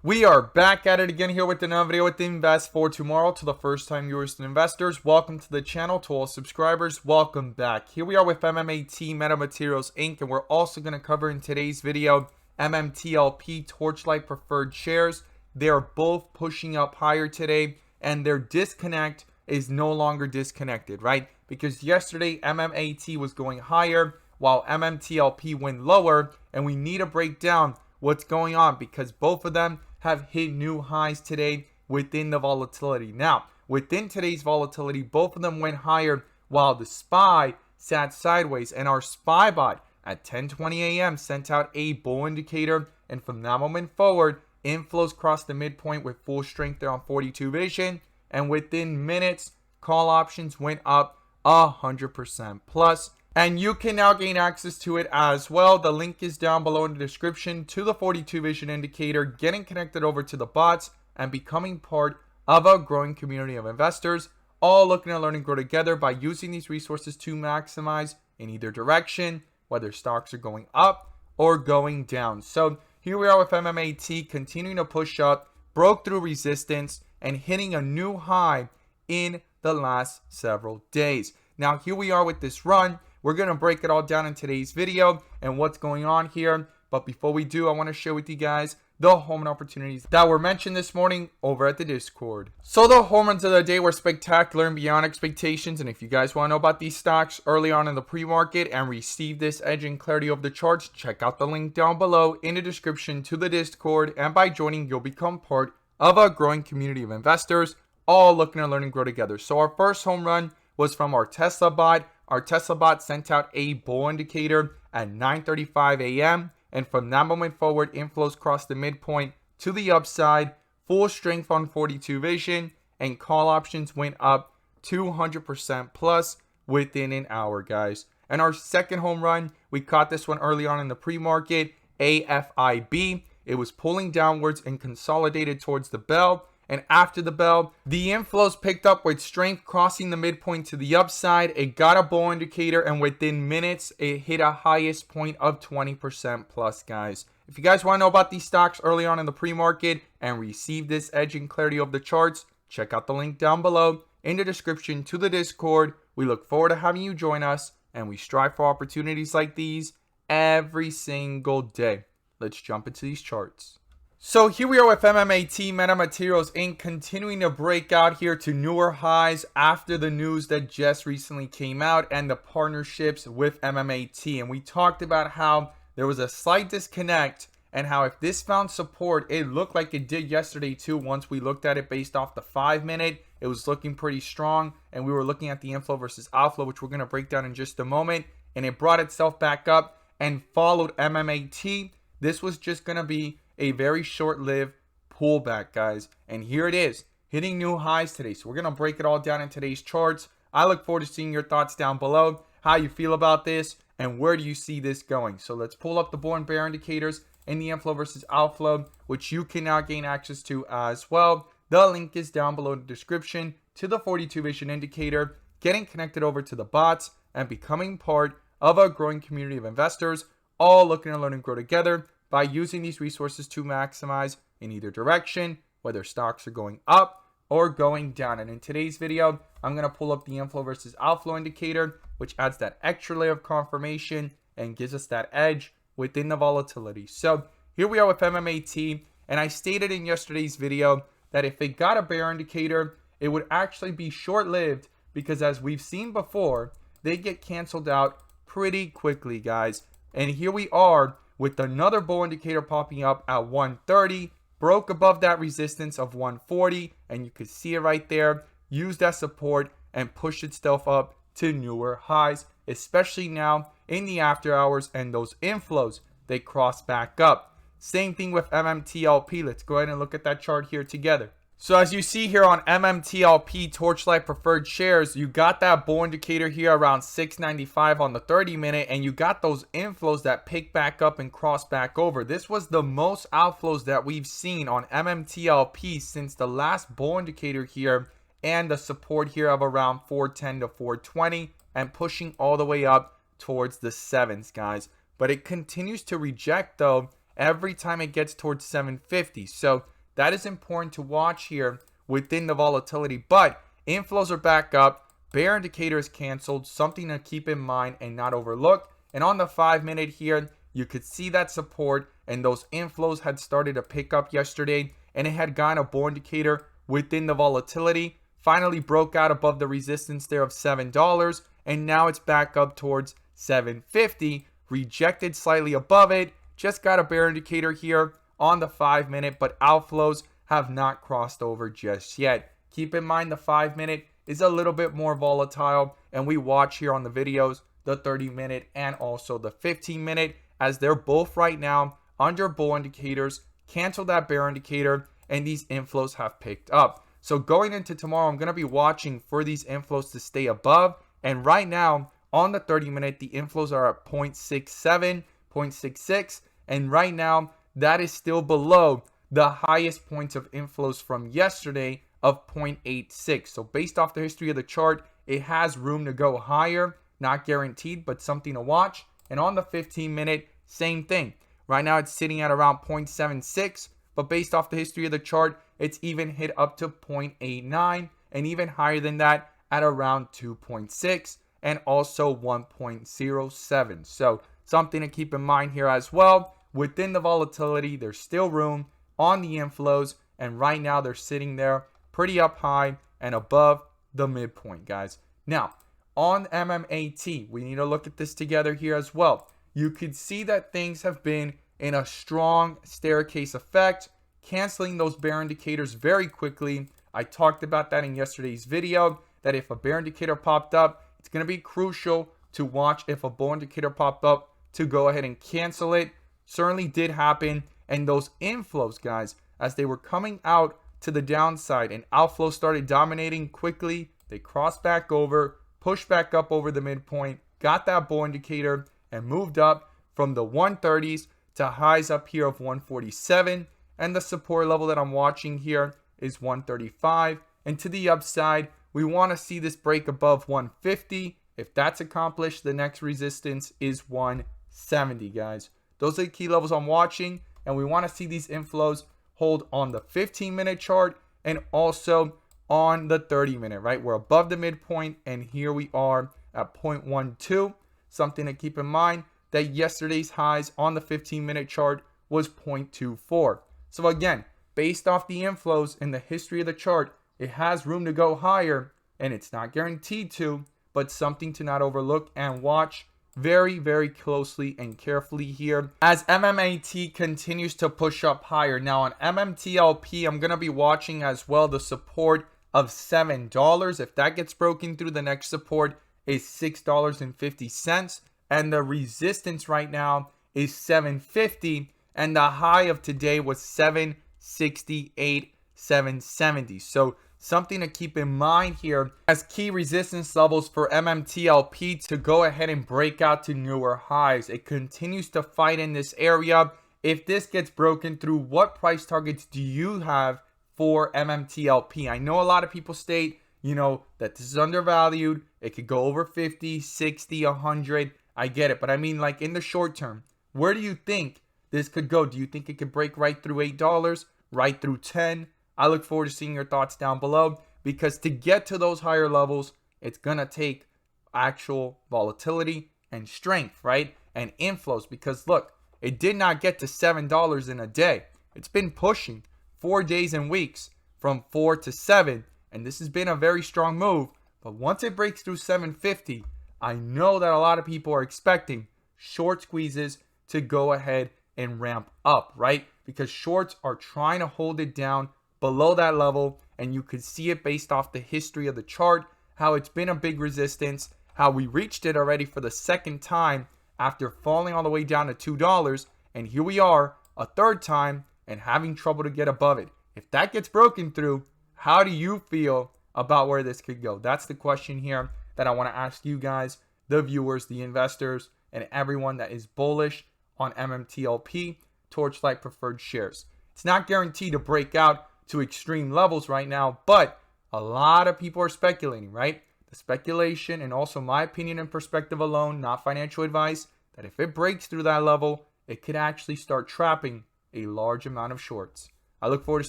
We are back at it again here with another video with Invest for Tomorrow. To the first time viewers and investors, welcome to the channel. To all subscribers, welcome back. Here we are with MMAT MMTLP Inc. and we're also going to cover in today's video MMTLP Torchlight Preferred Shares. They are both pushing up higher today and their disconnect is no longer disconnected, right? Because yesterday MMAT was going higher while MMTLP went lower, and we need to break down what's going on because both of them have hit new highs today within the volatility. Now, within today's volatility, both of them went higher while the SPY sat sideways, and our SPY bot at 10:20 a.m. sent out a bull indicator, and from that moment forward, inflows crossed the midpoint with full strength there on 42 vision, and within minutes, call options went up 100% plus. And you can now gain access to it as well. The link is down below in the description to the 42 vision indicator, getting connected over to the bots and becoming part of a growing community of investors, all looking to learn and grow together by using these resources to maximize in either direction, whether stocks are going up or going down. So here we are with MMAT continuing to push up, broke through resistance and hitting a new high in the last several days. Now here we are with this run. We're going to break it all down in today's video and what's going on here. But before we do, I want to share with you guys the home run opportunities that were mentioned this morning over at the Discord. So the home runs of the day were spectacular and beyond expectations. And if you guys want to know about these stocks early on in the pre-market and receive this edge and clarity of the charts, check out the link down below in the description to the Discord. And by joining, you'll become part of a growing community of investors, all looking to learn and grow together. So our first home run was from our Tesla bot. Our Tesla bot sent out a bull indicator at 9:35 a.m. and from that moment forward, inflows crossed the midpoint to the upside, full strength on 42 vision, and call options went up 200% plus within an hour, guys. And our second home run, we caught this one early on in the pre-market, AFIB. It was pulling downwards and consolidated towards the bell. And after the bell, the inflows picked up with strength, crossing the midpoint to the upside. It got a bull indicator, and within minutes, it hit a highest point of 20% plus, guys. If you guys want to know about these stocks early on in the pre-market and receive this edge and clarity of the charts, check out the link down below in the description to the Discord. We look forward to having you join us, and we strive for opportunities like these every single day. Let's jump into these charts. So here we are with MMAT MMTLP Inc. continuing to break out here to newer highs after the news that just recently came out and the partnerships with MMAT. And we talked about how there was a slight disconnect and how if this found support, it looked like it did yesterday too. Once we looked at it based off the 5-minute, it was looking pretty strong. And we were looking at the inflow versus outflow, which we're going to break down in just a moment. And it brought itself back up and followed MMAT. This was just going to be a very short-lived pullback, guys, and here it is hitting new highs today. So we're gonna break it all down in today's charts. I look forward to seeing your thoughts down below, how you feel about this and where do you see this going. So let's pull up the bull and bear indicators in the inflow versus outflow, which you can now gain access to as well. The link is down below in the description to the 42 vision indicator, getting connected over to the bots and becoming part of a growing community of investors, all looking to learn and grow together by using these resources to maximize in either direction, whether stocks are going up or going down. And in today's video, I'm going to pull up the inflow versus outflow indicator, which adds that extra layer of confirmation and gives us that edge within the volatility. So here we are with MMAT, and I stated in yesterday's video that if it got a bear indicator, it would actually be short-lived because as we've seen before, they get canceled out pretty quickly, guys. And here we are with another bull indicator popping up at 130, broke above that resistance of 140, and you could see it right there, used that support and pushed itself up to newer highs, especially now in the after hours, and those inflows, they cross back up. Same thing with MMTLP. Let's go ahead and look at that chart here together. So as you see here on MMTLP Torchlight Preferred Shares, you got that bull indicator here around 695 on the 30-minute, and you got those inflows that pick back up and cross back over. This was the most outflows that we've seen on MMTLP since the last bull indicator here, and the support here of around 410 to 420 and pushing all the way up towards the 7s, guys. But it continues to reject though every time it gets towards 750. So that is important to watch here within the volatility. But inflows are back up. Bear indicator is canceled. Something to keep in mind and not overlook. And on the 5-minute here, you could see that support, and those inflows had started to pick up yesterday, and it had gotten a bull indicator within the volatility. Finally broke out above the resistance there of $7, and now it's back up towards 750. Rejected slightly above it. Just got a bear indicator here on the 5-minute, but outflows have not crossed over just yet. Keep in mind the 5-minute is a little bit more volatile, and we watch here on the videos the 30-minute and also the 15-minute, as they're both right now under bull indicators. Cancel that bear indicator, and these inflows have picked up. So going into tomorrow, I'm going to be watching for these inflows to stay above. And right now on the 30-minute, the inflows are at 0.67, 0.66. And right now that is still below the highest points of inflows from yesterday of 0.86. So based off the history of the chart, it has room to go higher. Not guaranteed, but something to watch. And on the 15-minute, same thing. Right now it's sitting at around 0.76, but based off the history of the chart, it's even hit up to 0.89 and even higher than that at around 2.6 and also 1.07. So something to keep in mind here as well. Within the volatility, there's still room on the inflows, and right now they're sitting there pretty up high and above the midpoint, guys. Now, on MMAT, we need to look at this together here as well. You could see that things have been in a strong staircase effect, canceling those bear indicators very quickly. I talked about that in yesterday's video, that if a bear indicator popped up, it's going to be crucial to watch if a bull indicator popped up to go ahead and cancel it. Certainly did happen, and those inflows, guys, as they were coming out to the downside and outflows started dominating quickly, they crossed back over, pushed back up over the midpoint, got that bull indicator, and moved up from the 130s to highs up here of 147. And the support level that I'm watching here is 135. And to the upside, we want to see this break above 150. If that's accomplished, the next resistance is 170, guys. Those are the key levels I'm watching, and we want to see these inflows hold on the 15-minute chart and also on the 30-minute, right? We're above the midpoint, and here we are at 0.12. Something to keep in mind that yesterday's highs on the 15-minute chart was 0.24. So again, based off the inflows in the history of the chart, it has room to go higher, and it's not guaranteed to, but something to not overlook and watch very, very closely and carefully here as MMAT continues to push up higher. Now on MMTLP, I'm going to be watching as well the support of $7. If that gets broken through, the next support is $6.50, and the resistance right now is $7.50, and the high of today was $7.68, $7.70. So something to keep in mind here as key resistance levels for MMTLP to go ahead and break out to newer highs. It continues to fight in this area. If this gets broken through, what price targets do you have for MMTLP? I know a lot of people state, that this is undervalued. It could go over 50, 60, 100. I get it. But I mean, like in the short term, where do you think this could go? Do you think it could break right through $8, right through 10? I look forward to seeing your thoughts down below, because to get to those higher levels, it's going to take actual volatility and strength, right? And inflows, because look, it did not get to $7 in a day. It's been pushing 4 days and weeks from 4 to 7. And this has been a very strong move. But once it breaks through 750, I know that a lot of people are expecting short squeezes to go ahead and ramp up, right? Because shorts are trying to hold it down below that level, and you could see it based off the history of the chart, how it's been a big resistance, how we reached it already for the second time after falling all the way down to $2, and here we are a third time and having trouble to get above it. If that gets broken through, how do you feel about where this could go? That's the question here that I want to ask you guys, the viewers, the investors, and everyone that is bullish on MMTLP, Torchlight Preferred Shares. It's not guaranteed to break out to extreme levels right now, but a lot of people are speculating, right? The speculation, and also my opinion and perspective alone, not financial advice, that if it breaks through that level, it could actually start trapping a large amount of shorts. I look forward to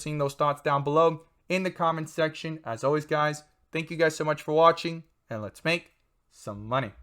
seeing those thoughts down below in the comments section. As always, guys, thank you guys so much for watching, and let's make some money.